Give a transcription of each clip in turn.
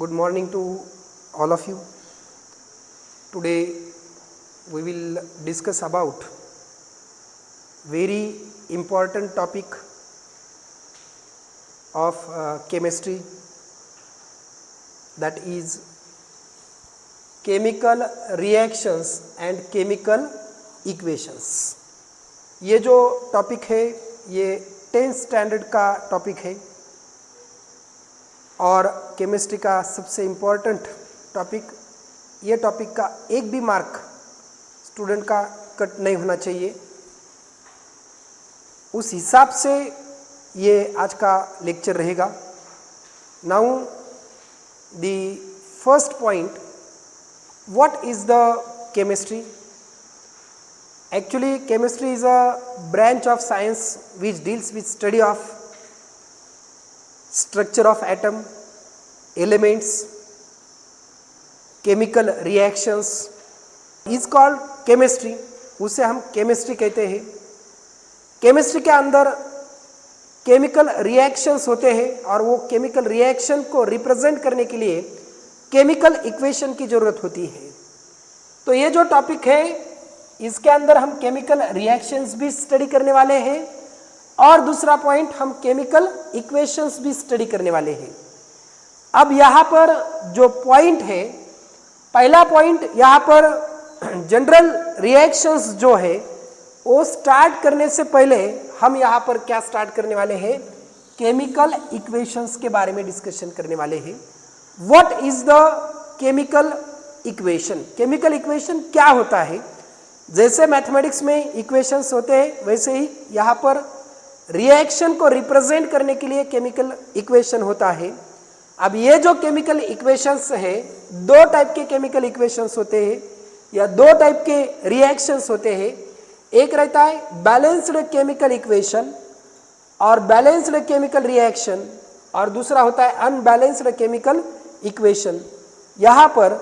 Good morning to all of you. Today we will discuss about very important topic of chemistry, that is chemical reactions and chemical equations. ये जो topic है ये 10th standard का topic है और chemistry का सबसे important topic. ये टॉपिक का एक भी मार्क स्टूडेंट का कट नहीं होना चाहिए, उस हिसाब से ये आज का लेक्चर रहेगा। Now the first point, what is the chemistry? Actually, chemistry is a branch of science which deals with study of structure of atom, elements, chemical reactions is called chemistry. उसे हम chemistry कहते हैं। chemistry के अंदर chemical reactions होते हैं और वो chemical reaction को represent करने के लिए chemical equation की ज़रूरत होती है। तो ये जो टॉपिक है इसके अंदर हम केमिकल रिएक्शंस भी स्टडी करने वाले हैं और दूसरा पॉइंट हम केमिकल इक्वेशंस भी स्टडी करने वाले हैं। अब यहाँ पर जो पॉइंट है, पहला पॉइंट यहाँ पर जनरल रिएक्शंस जो है वो स्टार्ट करने से पहले हम यहाँ पर क्या स्टार्ट करने वाले हैं, केमिकल इक्वेशंस के बारे में डिस्कशन करने वाले हैं। What is the chemical equation? Chemical equation क्या होता है? जैसे मैथमेटिक्स में इक्वेशंस होते हैं वैसे ही यहाँ पर रिएक्शन को रिप्रेजेंट करने के लिए केमिकल इक्वेशन होता है। अब ये जो केमिकल इक्वेशंस है, दो टाइप के केमिकल इक्वेशंस होते हैं या दो टाइप के रिएक्शंस होते हैं। एक रहता है बैलेंस्ड केमिकल इक्वेशन और बैलेंस्ड केमिकल रिएक्शन, और दूसरा होता है अनबैलेंस्ड केमिकल इक्वेशन। यहाँ पर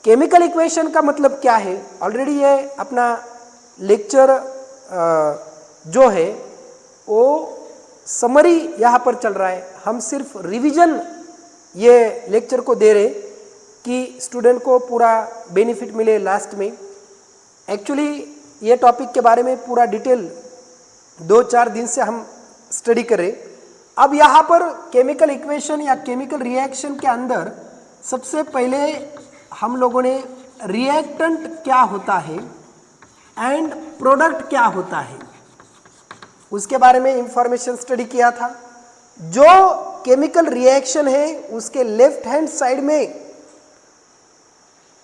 केमिकल इक्वेशन का मतलब क्या है, ऑलरेडी ये अपना लेक्चर जो है वो समरी यहाँ पर चल रहा है। हम सिर्फ रिवीजन ये लेक्चर को दे रहे कि स्टूडेंट को पूरा बेनिफिट मिले लास्ट में। एक्चुअली ये टॉपिक के बारे में पूरा डिटेल 2-4 दिन से हम स्टडी करें। अब यहाँ पर केमिकल इक्वेशन या केमिकल रिएक्शन के अंदर सबसे पहले हम लोगों ने रिएक्टेंट क्या होता है एंड प्रोडक्ट क्या होता है उसके बारे में इंफॉर्मेशन स्टडी किया था। जो केमिकल रिएक्शन है उसके लेफ्ट हैंड साइड में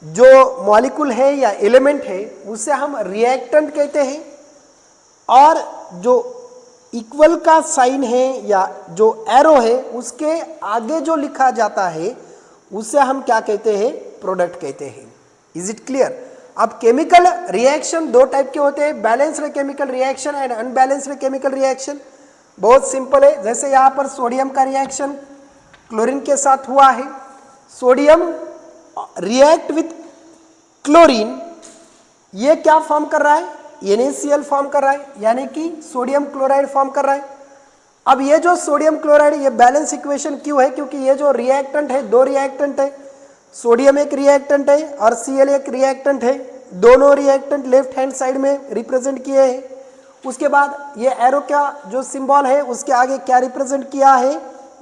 जो मॉलिक्यूल है या एलिमेंट है उसे हम रिएक्टेंट कहते हैं, और जो इक्वल का साइन है या जो एरो है उसके आगे जो लिखा जाता है उसे हम क्या कहते हैं, प्रोडक्ट कहते हैं। Is it clear? अब केमिकल रिएक्शन दो टाइप के होते हैं, balanced chemical reaction and unbalanced chemical reaction. बहुत सिंपल है, जैसे यहाँ पर सोडियम का रिएक्शन क्लोरीन के साथ हुआ है। सोडियम रिएक्ट विथ क्लोरीन, ये क्या फॉर्म कर रहा है, NaCl फॉर्म कर रहा है, यानी कि सोडियम क्लोराइड फॉर्म कर रहा है। अब ये जो सोडियम क्लोराइड, ये बैलेंस इक्वेशन क्यों है? क्योंकि ये जो रिएक्टेंट है, दो रिएक्टेंट है, सोडियम एक रिएक्टेंट है और Cl एक रिएक्टेंट है। दोनों रिएक्टेंट लेफ्ट हैंड साइड में रिप्रेजेंट किए हैं। उसके बाद ये एरो का जो सिंबल है उसके आगे क्या रिप्रेजेंट किया है,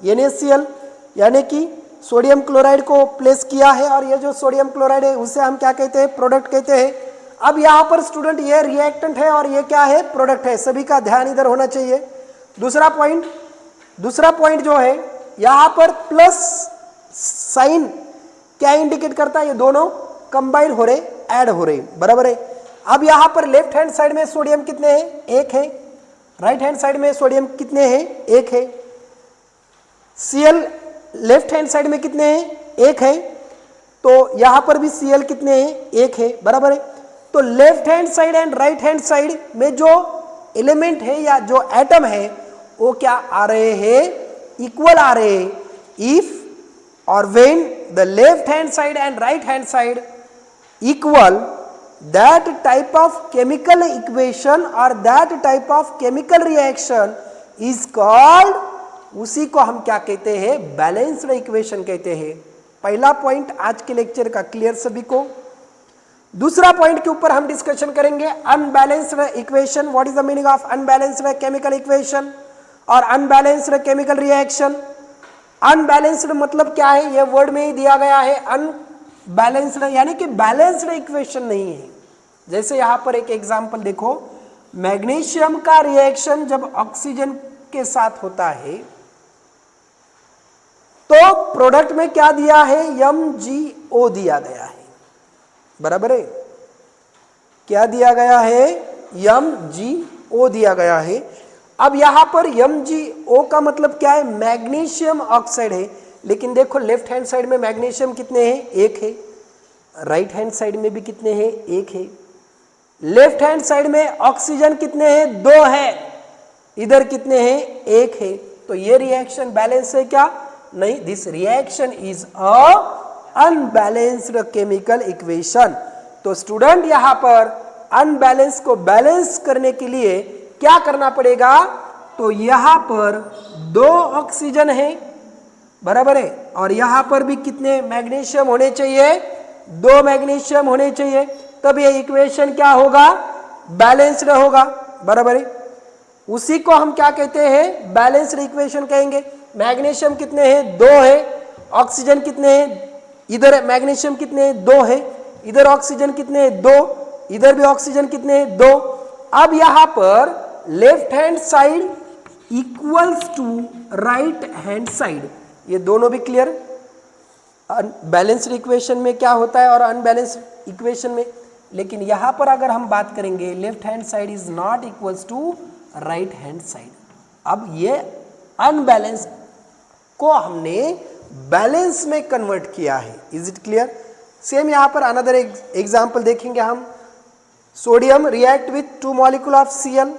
NaCl, यानी कि सोडियम क्लोराइड को प्लेस किया है, और ये जो सोडियम क्लोराइड है उसे हम क्या कहते हैं, प्रोडक्ट कहते हैं। अब यहाँ पर स्टूडेंट ये रिएक्टेंट है और ये क्या है, प्रोडक्ट है। सभी का ध्यान इधर होना चाहिए। दूसरा पॉइंट जो है यहाँ पर प्लस साइन क्या इंडिकेट करता है, ये दोनों कंबाइन हो रहे, ऐड हो रहे, बराबर है। अब यहाँ पर लेफ्ट हैंड साइड में सोडियम कितने हैं, एक है। राइट हैंड साइड में सोडियम कितने हैं, एक है। Cl लेफ्ट हैंड साइड में कितने हैं, एक है। तो यहाँ पर भी Cl कितने हैं, एक है, बराबर है। तो left hand side and right hand side में जो एलिमेंट है या जो एटम है वो क्या आ रहे हैं, इक्वल आ रहे हैं। इफ और when the left hand side and right hand side equal, that type of chemical equation और that type of chemical reaction is called, उसी को हम क्या कहते हैं, बैलेंस्ड इक्वेशन कहते हैं। पहला पॉइंट आज के लेक्चर का क्लियर सभी को। दूसरा पॉइंट के ऊपर हम डिस्कशन करेंगे unbalanced equation. What is the meaning of unbalanced chemical equation और अनबैलेंस्ड केमिकल रिएक्शन। अनबैलेंस्ड मतलब क्या है, यह वर्ड में ही दिया गया है। अनबैलेंस्ड यानी कि बैलेंस्ड इक्वेशन नहीं है। जैसे यहां पर एक एग्जांपल देखो, मैग्नीशियम का रिएक्शन जब ऑक्सीजन के साथ होता है तो प्रोडक्ट में क्या दिया है, MgO दिया गया है, बराबर है। क्या दिया गया है, MgO दिया गया है। अब यहां पर MgO का मतलब क्या है, मैग्नीशियम ऑक्साइड है। लेकिन देखो लेफ्ट हैंड साइड में मैग्नीशियम कितने हैं, एक है। राइट हैंड साइड में भी कितने हैं, एक है। लेफ्ट हैंड साइड में ऑक्सीजन कितने हैं, दो है। इधर कितने हैं, एक है। तो ये रिएक्शन बैलेंस है क्या, नहीं। This reaction is a unbalanced chemical equation. तो स्टूडेंट यहां पर अनबैलेंस को बैलेंस करने के लिए क्या करना पड़ेगा, तो यहां पर दो ऑक्सीजन है, बराबर है। और यहां पर भी कितने मैग्नीशियम होने चाहिए, दो मैग्नीशियम होने चाहिए। तब ये इक्वेशन क्या होगा, बैलेंस्ड होगा, बराबर है। उसी को हम क्या कहते हैं, बैलेंस्ड इक्वेशन कहेंगे। मैग्नीशियम कितने हैं, दो है। ऑक्सीजन कितने हैं, इधर मैग्नीशियम कितने हैं, दो है। इधर ऑक्सीजन कितने हैं, दो। इधर भी ऑक्सीजन कितने हैं, दो। अब यहां पर left hand side equals to right hand side, ये दोनों भी क्लियर। बैलेंस्ड इक्वेशन में क्या होता है और अनबैलेंस्ड इक्वेशन में। लेकिन यहां पर अगर हम बात करेंगे, left hand side is not equals to right hand side. अब ये अनबैलेंस को हमने बैलेंस में कन्वर्ट किया है। Is it clear. सेम यहां पर अनदर एग्जांपल देखेंगे हम। Sodium react with 2 molecule of Cl।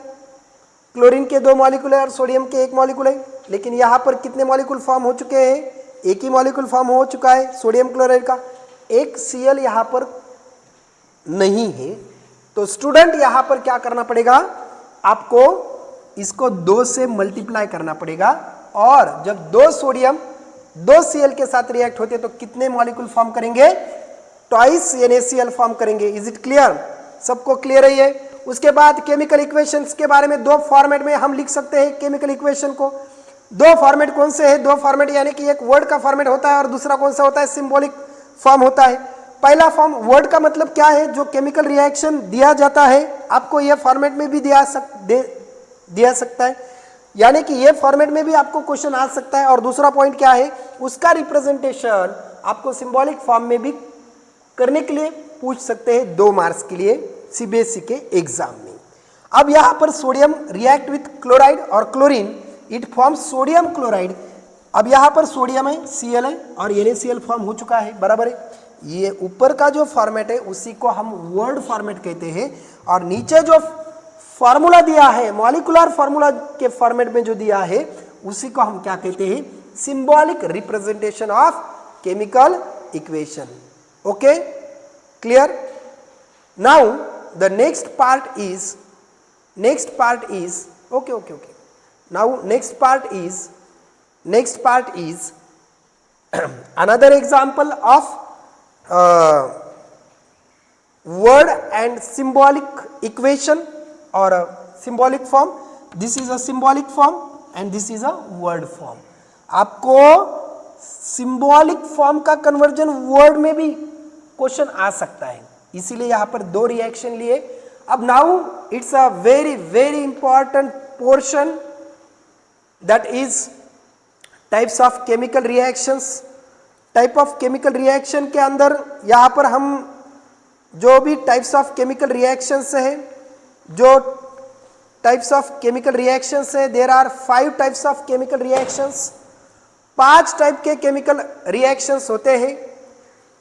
Chlorine के 2 मॉलिक्यूल है और सोडियम के 1 मॉलिक्यूल है। लेकिन यहां पर कितने मॉलिक्यूल फॉर्म हो चुके हैं, एक ही मॉलिक्यूल फॉर्म हो चुका है सोडियम क्लोराइड का। एक Cl यहां पर नहीं है। तो स्टूडेंट यहां पर क्या करना पड़ेगा, आपको इसको 2 से मल्टीप्लाई करना पड़ेगा। और जब 2 सोडियम 2 Cl के साथ रिएक्ट होते तो कितने मॉलिक्यूल फॉर्म करेंगे, ट्वाइस NaCl फॉर्म करेंगे। इज इट क्लियर, सबको क्लियर है ये। उसके बाद केमिकल इक्वेशंस के बारे में 2 फॉर्मेट में हम लिख सकते हैं केमिकल इक्वेशन को। 2 फॉर्मेट कौन से हैं, 2 फॉर्मेट यानी कि एक वर्ड का फॉर्मेट होता है और दूसरा कौन सा होता है, सिंबॉलिक फॉर्म होता है। पहला फॉर्म वर्ड का मतलब क्या है, जो केमिकल रिएक्शन दिया जाता है आपको ये फॉर्मेट में भी दिया सकता है, यानी कि ये फॉर्मेट में भी आपको क्वेश्चन आ सकता है। और दूसरा पॉइंट क्या है, उसका रिप्रेजेंटेशन आपको सिंबॉलिक फॉर्म में भी करने के लिए पूछ सकते हैं 2 मार्क्स के लिए CBSE के एग्जाम में। अब यहां पर सोडियम रिएक्ट विथ क्लोराइड और chlorine, it forms sodium chloride. अब यहां पर सोडियम है, Cl है और NaCl फॉर्म हो चुका है, बराबर है। ये ऊपर का जो फॉर्मेट है उसी को हम वर्ड फॉर्मेट कहते हैं। और नीचे जो फॉर्मूला दिया है, मॉलिक्यूलर फॉर्मूला के फॉर्मेट में जो दिया है उसी को हम क्या कहते हैं, symbolic representation of chemical equation. Okay, clear. Now the next part is okay. Now next part is another example of word and symbolic equation or a symbolic form. This is a symbolic form and this is a word form. आपको symbolic form का conversion word में भी question आ सकता है, इसीलिए यहां पर 2 reaction लिए। अब now it's a very important portion, that is types of chemical reactions. Type of chemical reaction के अंदर यहां पर हम जो भी टाइप्स ऑफ केमिकल रिएक्शंस है, जो टाइप्स ऑफ केमिकल रिएक्शंस है, there are 5 types of chemical reactions. 5 type के केमिकल रिएक्शंस होते हैं।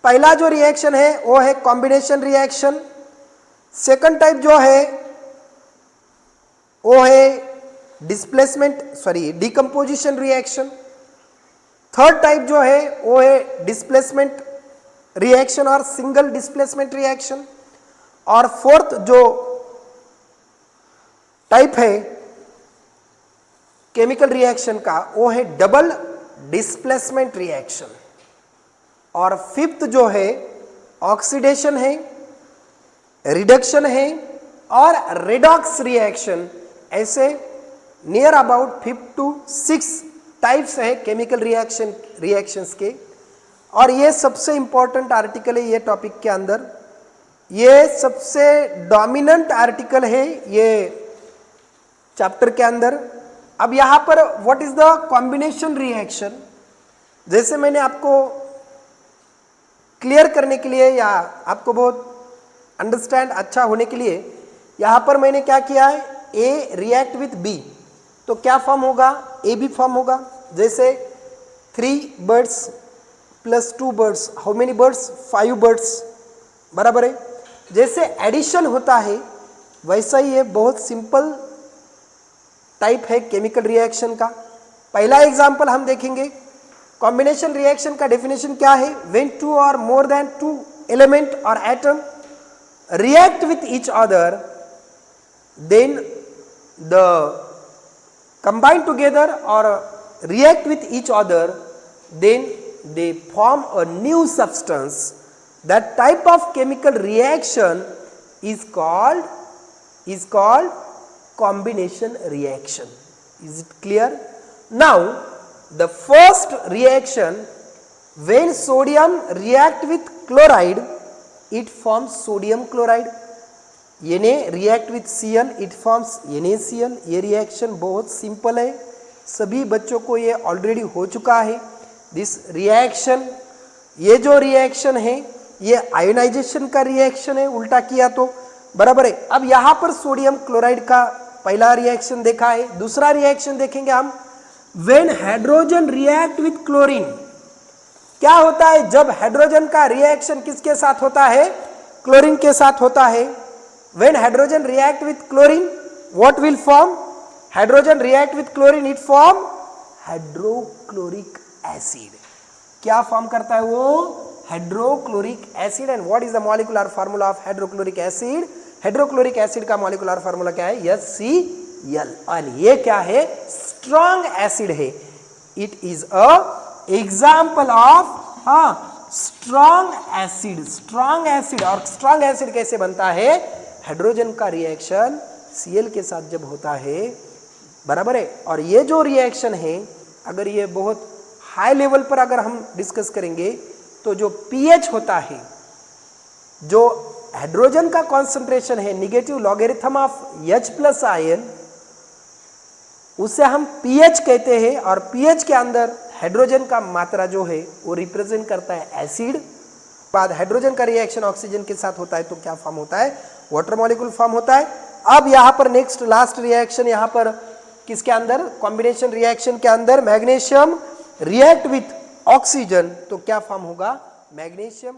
पहला जो रिएक्शन है वो है कॉम्बिनेशन रिएक्शन। सेकंड टाइप जो है वो है डिकम्पोजिशन रिएक्शन। थर्ड टाइप जो है वो है डिस्प्लेसमेंट रिएक्शन और सिंगल डिस्प्लेसमेंट रिएक्शन। और फोर्थ जो टाइप है केमिकल रिएक्शन का वो है डबल डिस्प्लेसमेंट रिएक्शन। और फिफ्थ जो है ऑक्सीडेशन है, रिडक्शन है और रेडॉक्स रिएक्शन। ऐसे नियर अबाउट 5 to 6 टाइप्स है केमिकल रिएक्शंस के। और ये सबसे इंपॉर्टेंट आर्टिकल है ये टॉपिक के अंदर, ये सबसे डोमिनेंट आर्टिकल है ये चैप्टर के अंदर। अब यहां पर what is the combination reaction, जैसे मैंने आपको क्लियर करने के लिए या आपको बहुत अंडरस्टैंड अच्छा होने के लिए यहां पर मैंने क्या किया है, ए रिएक्ट विथ बी तो क्या फॉर्म होगा, ए बी फॉर्म होगा। जैसे 3 birds plus 2 birds, how many birds, 5 birds, बराबर है। जैसे एडिशन होता है वैसा ही ये बहुत सिंपल टाइप है केमिकल रिएक्शन का। पहला एग्जांपल हम देखेंगे, कॉम्बिनेशन रिएक्शन का डेफिनेशन क्या है, when 2 or more than 2 element or atom react with each other, then the combine together or react with each other, then they form a new substance. That type of chemical reaction is called combination reaction. Is it clear? Now the first reaction, when sodium react with chloride it forms sodium chloride, Na react with Cl it forms NaCl। ये reaction बहुत simple है, सभी बच्चों को ये already हो चुका है। दिस रिएक्शन, ये जो रिएक्शन है ये आयोनाइजेशन का रिएक्शन है, उल्टा किया तो बराबर है। अब यहां पर सोडियम क्लोराइड का पहला रिएक्शन देखा है, दूसरा रिएक्शन देखेंगे हम, when hydrogen react with chlorine. क्या होता है जब हाइड्रोजन का रिएक्शन किसके साथ होता है, क्लोरीन के साथ होता है। When hydrogen react with chlorine what will form, hydrogen react with chlorine it form hydrochloric acid. क्या फॉर्म करता है वो, hydrochloric acid. And what is the molecular formula of hydrochloric acid, hydrochloric acid का molecular formula क्या है, HCl। और ये क्या है, स्ट्रॉन्ग एसिड है। It is a example of strong acid. Strong acid, और स्ट्रॉन्ग एसिड कैसे बनता है, हाइड्रोजन का रिएक्शन Cl के साथ जब होता है, बराबर है। और ये जो रिएक्शन है अगर ये बहुत हाई लेवल पर अगर हम डिस्कस करेंगे तो जो pH होता है, जो हाइड्रोजन का कॉन्सेंट्रेशन है negative logarithm of H plus ion, उसे हम pH कहते हैं। और pH के अंदर हाइड्रोजन का मात्रा जो है वो रिप्रेजेंट करता है एसिड। बाद हाइड्रोजन का रिएक्शन ऑक्सीजन के साथ होता है तो क्या फॉर्म होता है, वाटर मॉलिक्यूल फॉर्म होता है। अब यहां पर नेक्स्ट लास्ट रिएक्शन, यहां पर किसके अंदर, कॉम्बिनेशन रिएक्शन के अंदर मैग्नीशियम रिएक्ट विथ ऑक्सीजन तो क्या फॉर्म होगा, मैग्नीशियम।